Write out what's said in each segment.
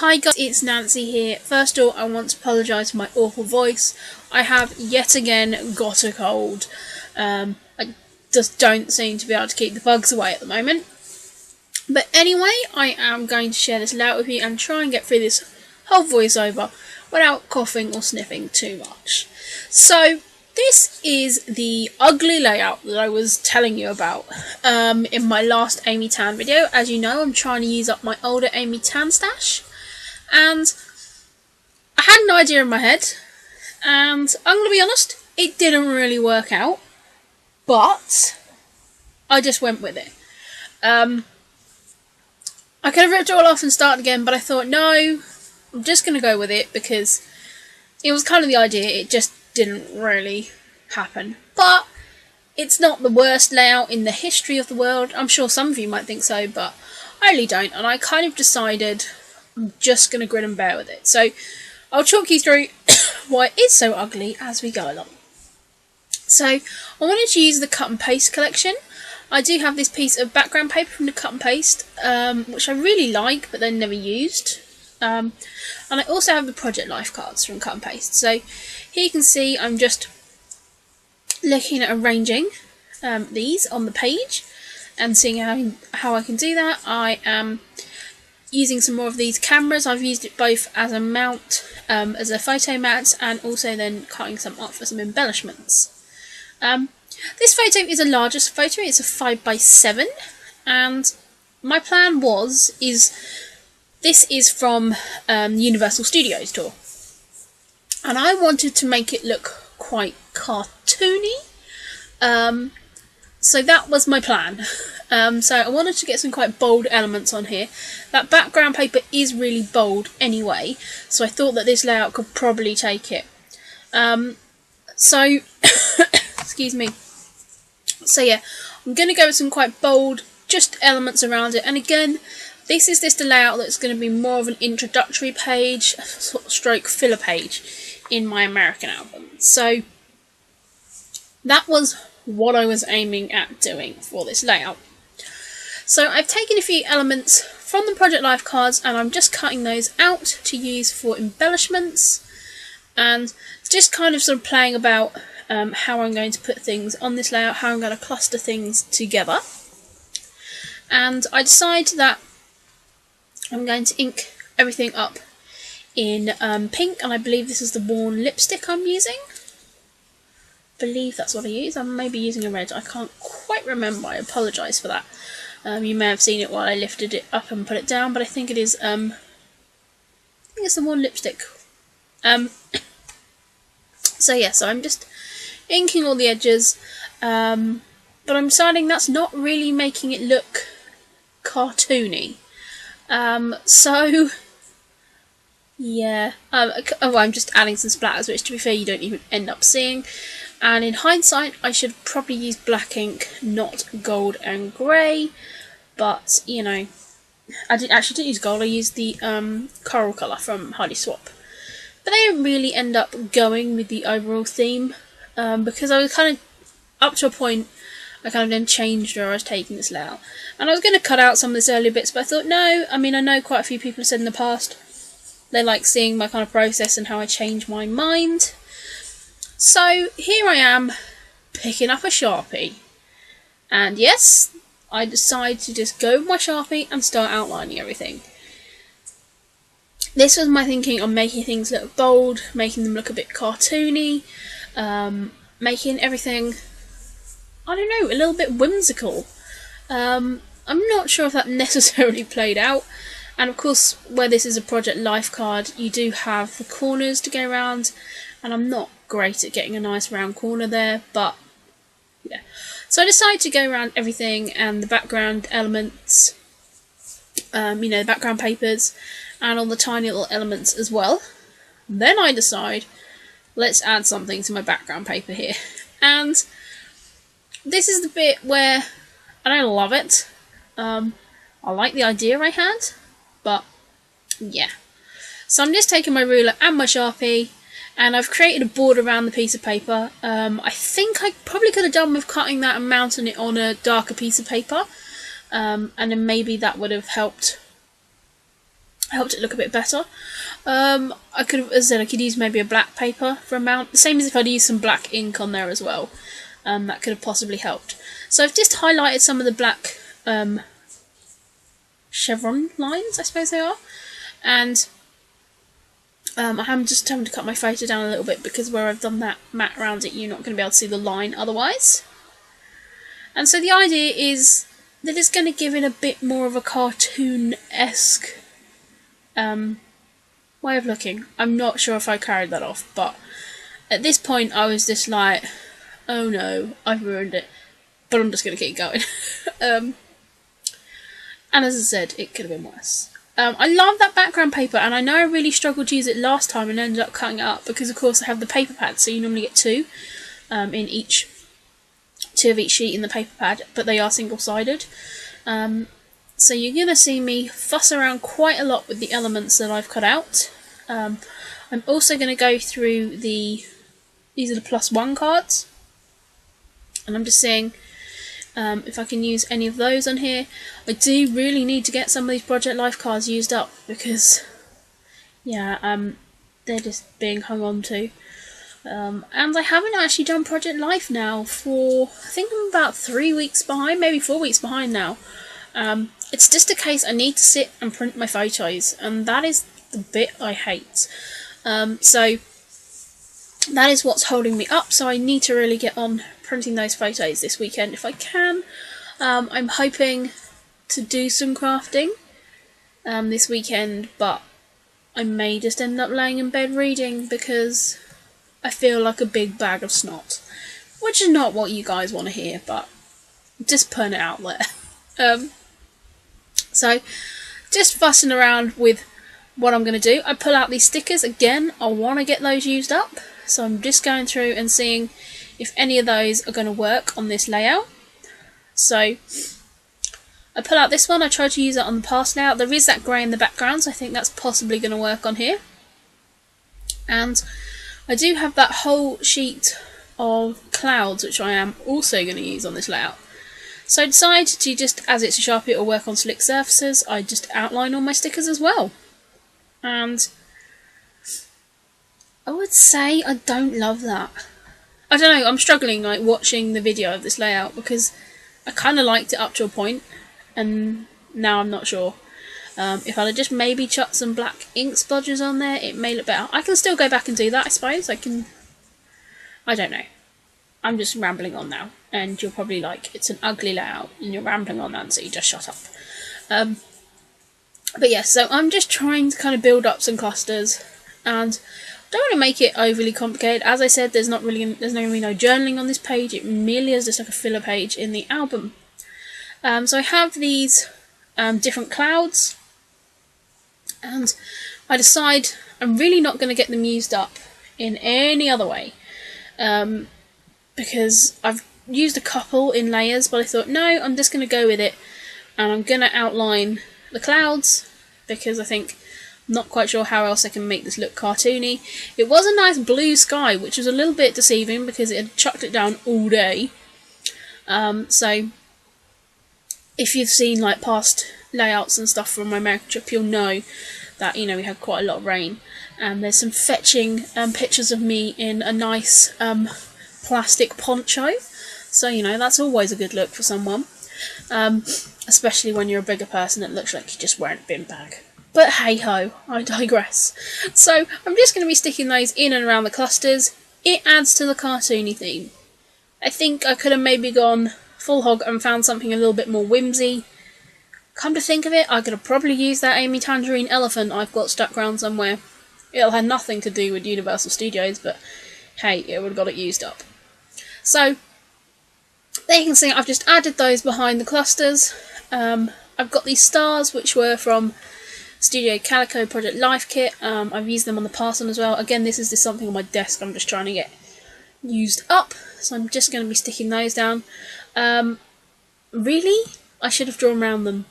Hi guys, it's Nancy here. First of all, I want to apologise for my awful voice. I have yet again got a cold. I just don't seem to be able to keep the bugs away at the moment. But anyway, I am going to share this layout with you and try and get through this whole voiceover without coughing or sniffing too much. So, this is the ugly layout that I was telling you about in my last Amy Tan video. As you know, I'm trying to use up my older Amy Tan stash. And I had an idea in my head, and I'm going to be honest, it didn't really work out, but I just went with it. I could have ripped it all off and started again, but I thought, no, I'm just going to go with it, because it was kind of the idea, it just didn't really happen. But it's not the worst layout in the history of the world. I'm sure some of you might think so, but I really don't, and I kind of decided I'm just going to grin and bear with it. So I'll talk you through why it's so ugly as we go along. So I wanted to use the cut and paste collection. I do have this piece of background paper from the cut and paste, which I really like but then never used. And I also have the project life cards from cut and paste. So here you can see I'm just looking at arranging these on the page and seeing how I can do that. I am using some more of these cameras. I've used it both as a mount, as a photo mount, and also then cutting some up for some embellishments. This photo is a larger photo, it's a 5x7, and my plan this is from the Universal Studios tour, and I wanted to make it look quite cartoony, so that was my plan. So I wanted to get some quite bold elements on here. That background paper is really bold anyway, so I thought that this layout could probably take it. Excuse me. So yeah, I'm going to go with some quite bold, just elements around it. And again, this is just a layout that's going to be more of an introductory page, stroke filler page in my American album. So that was what I was aiming at doing for this layout. So I've taken a few elements from the project life cards and I'm just cutting those out to use for embellishments, and just kind of sort of playing about how I'm going to put things on this layout, how I'm going to cluster things together. And I decide that I'm going to ink everything up in pink, and I believe this is the Worn lipstick I'm using. I believe that's what I use. I may be using a red, I can't quite remember, I apologise for that. You may have seen it while I lifted it up and put it down, but I think it is, I think it's the Worn lipstick. So yeah, so I'm just inking all the edges, but I'm deciding that's not really making it look cartoony. So yeah, I'm just adding some splatters, which to be fair you don't even end up seeing. And in hindsight, I should probably use black ink, not gold and grey. But, you know, I didn't use gold, I used the coral colour from Hardy Swap. But they didn't really end up going with the overall theme, because I was kind of, up to a point, I kind of then changed where I was taking this layout. And I was going to cut out some of these earlier bits, but I thought, no, I mean, I know quite a few people have said in the past, they like seeing my kind of process and how I change my mind. So here I am, picking up a Sharpie, and yes, I decide to just go with my Sharpie and start outlining everything. This was my thinking on making things look bold, making them look a bit cartoony, making everything, I don't know, a little bit whimsical. I'm not sure if that necessarily played out, and of course where this is a project life card you do have the corners to go around, and I'm not great at getting a nice round corner there, but yeah. So I decided to go around everything and the background elements, you know, the background papers, and all the tiny little elements as well. Then I decide, let's add something to my background paper here. And this is the bit where I don't love it. I like the idea I had, but yeah. So I'm just taking my ruler and my Sharpie, and I've created a border around the piece of paper. I think I probably could have done with cutting that and mounting it on a darker piece of paper, and then maybe that would have helped helped it look a bit better. I could have, as I said, I could use maybe a black paper for a mount, the same as if I'd used some black ink on there as well. That could have possibly helped. So I've just highlighted some of the black chevron lines, I suppose they are, and I'm just having to cut my photo down a little bit because where I've done that matte around it, you're not going to be able to see the line otherwise. And so the idea is that it's going to give it a bit more of a cartoon-esque way of looking. I'm not sure if I carried that off, but at this point I was just like, oh no, I've ruined it. But I'm just going to keep going. And as I said, it could have been worse. I love that background paper, and I know I really struggled to use it last time and ended up cutting it up because, of course, I have the paper pad, so you normally get two of each sheet in the paper pad, but they are single-sided. So you're going to see me fuss around quite a lot with the elements that I've cut out. I'm also going to go through these are the +1 cards, and I'm just seeing if I can use any of those on here. I do really need to get some of these Project Life cards used up because, yeah, they're just being hung on to. And I haven't actually done Project Life now for, I think I'm about 3 weeks behind, maybe 4 weeks behind now. It's just a case I need to sit and print my photos, and that is the bit I hate. So that is what's holding me up, so I need to really get on printing those photos this weekend if I can. I'm hoping to do some crafting this weekend, but I may just end up laying in bed reading because I feel like a big bag of snot, which is not what you guys want to hear, but just putting it out there. So just fussing around with what I'm going to do. I pull out these stickers again. I want to get those used up, so I'm just going through and seeing if any of those are going to work on this layout. So I pull out this one. I tried to use it on the past layout. There is that grey in the background, so I think that's possibly going to work on here. And I do have that whole sheet of clouds, which I am also going to use on this layout. So I decided to just, as it's a Sharpie, it'll work on slick surfaces, I just outline all my stickers as well. And I would say I don't love that. I don't know, I'm struggling like watching the video of this layout because I kind of liked it up to a point, and now I'm not sure. If I'd have just maybe chucked some black ink splodges on there, it may look better. I can still go back and do that, I suppose. I don't know. I'm just rambling on now, and you're probably like, it's an ugly layout, and you're rambling on that, so you just shut up. But yeah, so I'm just trying to kind of build up some clusters, and don't want to make it overly complicated. As I said, there's not going to be no journaling on this page. It merely is just like a filler page in the album. So I have these different clouds, and I decide I'm really not going to get them used up in any other way, because I've used a couple in layers, but I thought, no, I'm just going to go with it, and I'm going to outline the clouds, because I think I'm not quite sure how else I can make this look cartoony. It was a nice blue sky, which was a little bit deceiving because it had chucked it down all day. So if you've seen like past layouts and stuff from my American trip, you'll know that, you know, we had quite a lot of rain, and there's some fetching pictures of me in a nice plastic poncho, so you know, that's always a good look for someone, especially when you're a bigger person. It looks like you're just wearing a bin bag, but hey ho, I digress. So I'm just going to be sticking those in and around the clusters. It adds to the cartoony theme. I think I could have maybe gone full hog and found something a little bit more whimsy. Come to think of it, I could have probably used that Amy Tangerine elephant I've got stuck around somewhere. It'll have nothing to do with Universal Studios, but hey, it would have got it used up. So, there you can see I've just added those behind the clusters. I've got these stars, which were from Studio Calico Project Life kit. I've used them on the past one as well. Again, this is just something on my desk I'm just trying to get used up, so I'm just going to be sticking those down. Really, I should have drawn around them,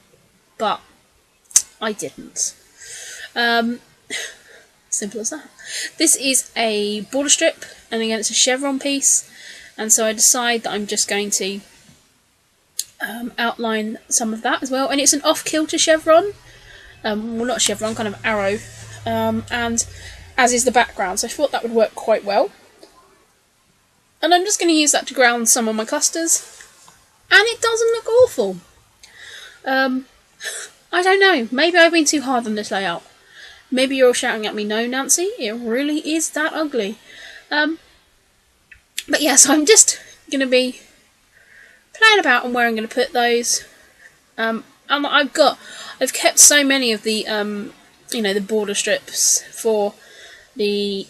but I didn't. Simple as that. This is a border strip, and again it's a chevron piece, and so I decide that I'm just going to outline some of that as well. And it's an off-kilter chevron, well, not chevron, kind of arrow, and as is the background, so I thought that would work quite well. And I'm just going to use that to ground some of my clusters, and it doesn't look awful. I don't know, maybe I've been too hard on this layout. Maybe you're all shouting at me, no Nancy, it really is that ugly. But yeah, so I'm just going to be playing about on where I'm going to put those. And I've kept so many of the the border strips for the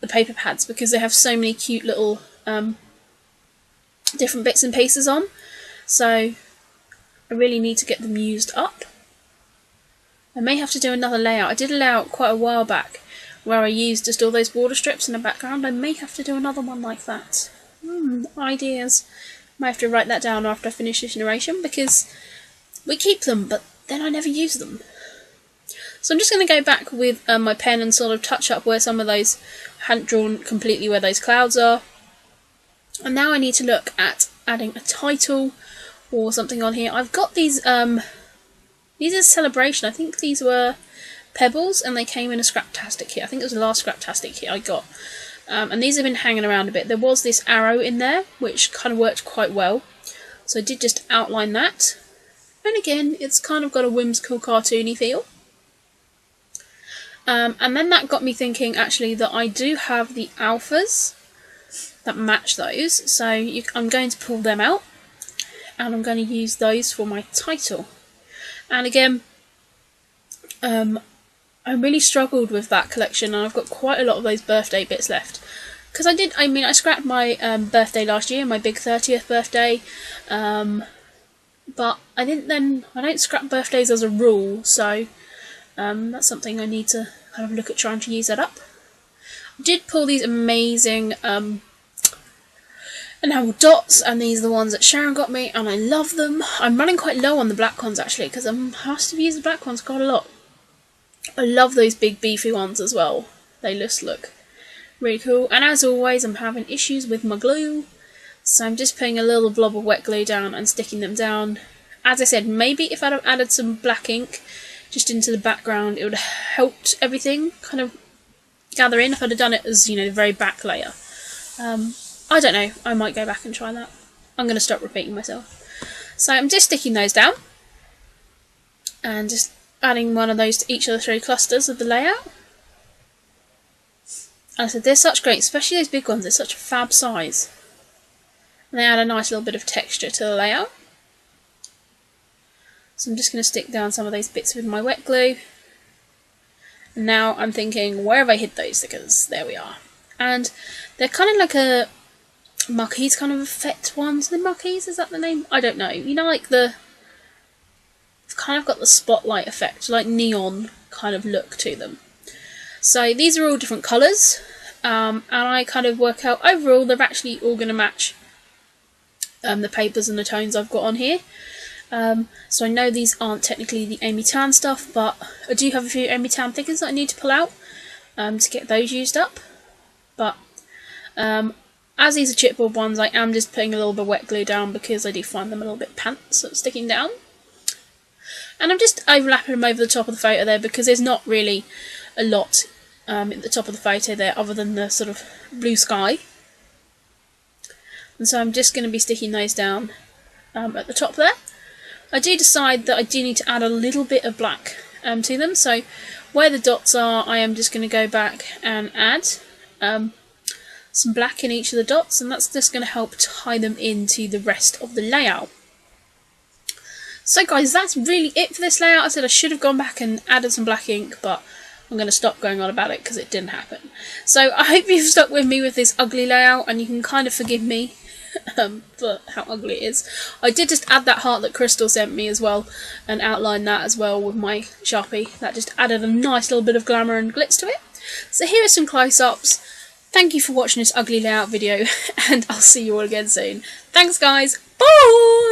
paper pads because they have so many cute little different bits and pieces on. So I really need to get them used up. I may have to do another layout. I did a layout quite a while back where I used just all those border strips in the background. I may have to do another one like that. Ideas. Might have to write that down after I finish this narration because we keep them, but then I never use them. So I'm just going to go back with my pen and sort of touch up where some of those I hadn't drawn completely where those clouds are. And now I need to look at adding a title or something on here. I've got these are Celebration. I think these were Pebbles and they came in a Scraptastic kit. I think it was the last Scraptastic kit I got. And these have been hanging around a bit. There was this arrow in there which kind of worked quite well. So I did just outline that. And again, it's kind of got a whimsical cartoony feel. And then that got me thinking actually that I do have the alphas that match those. So I'm going to pull them out. And I'm going to use those for my title. And again, I really struggled with that collection, and I've got quite a lot of those birthday bits left. Because I scrapped my birthday last year, my big 30th birthday, but I don't scrap birthdays as a rule, so that's something I need to kind of look at trying to use that up. I did pull these amazing enamel dots, and these are the ones that Sharon got me, and I love them. I'm running quite low on the black ones actually, because I must have used the black ones quite a lot. I love those big beefy ones as well. They just look really cool. And as always, I'm having issues with my glue, so I'm just putting a little blob of wet glue down and sticking them down. As I said, maybe if I'd have added some black ink just into the background, it would have helped everything kind of gather in if I'd have done it as, the very back layer. I don't know, I might go back and try that. I'm going to stop repeating myself. So I'm just sticking those down and just adding one of those to each of the 3 clusters of the layout. And I said, they're such great, especially those big ones, they're such a fab size. And they add a nice little bit of texture to the layout. So I'm just going to stick down some of those bits with my wet glue. And now I'm thinking, where have I hid those stickers? There we are. And they're kind of like a Muckies kind of effect ones. The Muckies, is that the name? I don't know. Like it's kind of got the spotlight effect, like neon kind of look to them. So these are all different colours, and I kind of work out overall they're actually all going to match the papers and the tones I've got on here. So I know these aren't technically the Amy Tan stuff, but I do have a few Amy Tan figures that I need to pull out to get those used up. But as these are chipboard ones, I am just putting a little bit of wet glue down because I do find them a little bit pants at sticking down. And I'm just overlapping them over the top of the photo there because there's not really a lot at the top of the photo there other than the sort of blue sky. And so I'm just going to be sticking those down at the top there. I do decide that I do need to add a little bit of black to them, so where the dots are I am just going to go back and add some black in each of the dots, and that's just going to help tie them into the rest of the layout. So guys, that's really it for this layout. I said I should have gone back and added some black ink, but I'm going to stop going on about it because it didn't happen. So I hope you've stuck with me with this ugly layout, and you can kind of forgive me for how ugly it is. I did just add that heart that Crystal sent me as well, and outline that as well with my Sharpie. That just added a nice little bit of glamour and glitz to it. So here are some close-ups. Thank you for watching this ugly layout video, and I'll see you all again soon. Thanks guys, bye!